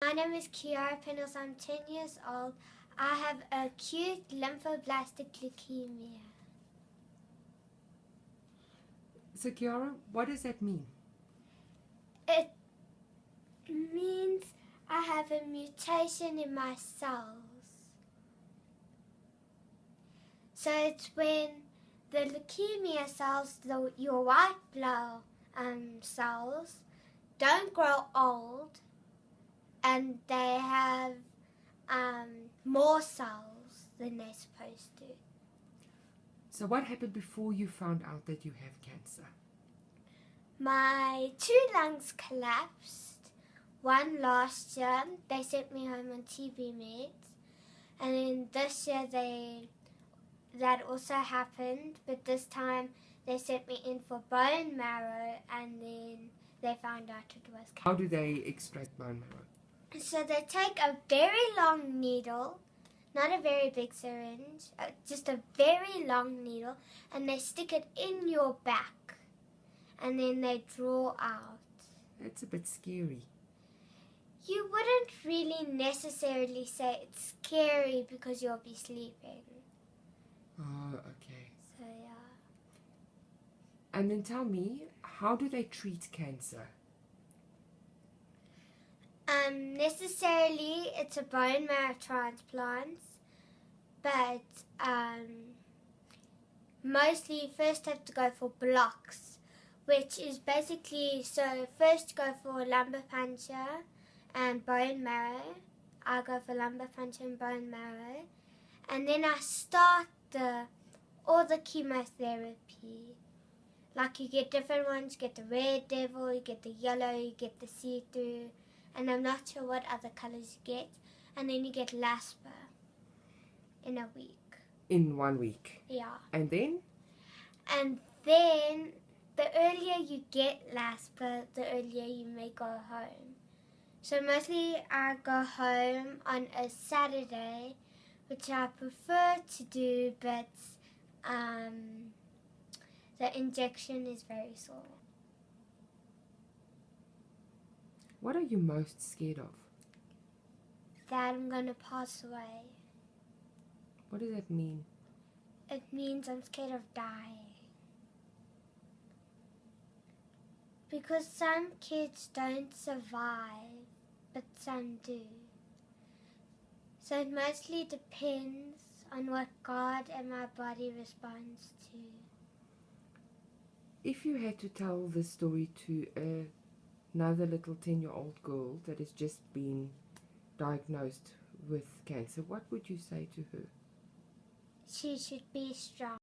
My name is Kiara Interview. I'm 10 years old. I have acute lymphoblastic leukemia. So Kiara, what does that mean? It means I have a mutation in my cells. So it's when the leukemia cells, your white blood cells, don't grow old, and they have more cells than they're supposed to. So what happened before you found out that you have cancer? My 2 lungs collapsed. One last year, they sent me home on TB meds, and then this year that also happened, but this time they sent me in for bone marrow, and then they found out it was cancer. How do they extract bone marrow? So they take a very long needle, not a very big syringe, just a very long needle, and they stick it in your back, and then they draw out. That's a bit scary. You wouldn't really necessarily say it's scary because you'll be sleeping. Oh, okay. So yeah. And then tell me, how do they treat cancer? Necessarily it's a bone marrow transplant, but mostly you first have to go for blocks, which is basically, so first go for lumbar puncture and bone marrow. I go for lumbar puncture and bone marrow, and then I start all the chemotherapy. Like you get different ones, you get the red devil, you get the yellow, you get the see-through, and I'm not sure what other colours you get. And then you get LASPA in a week. In 1 week? Yeah. And then? And then the earlier you get LASPA, the earlier you may go home. So mostly I go home on a Saturday, which I prefer to do, but the injection is very sore. What are you most scared of? That I'm going to pass away. What does that mean? It means I'm scared of dying. Because some kids don't survive, but some do. So it mostly depends on what God and my body responds to. If you had to tell this story to another little 10-year-old girl that has just been diagnosed with cancer, what would you say to her? She should be strong.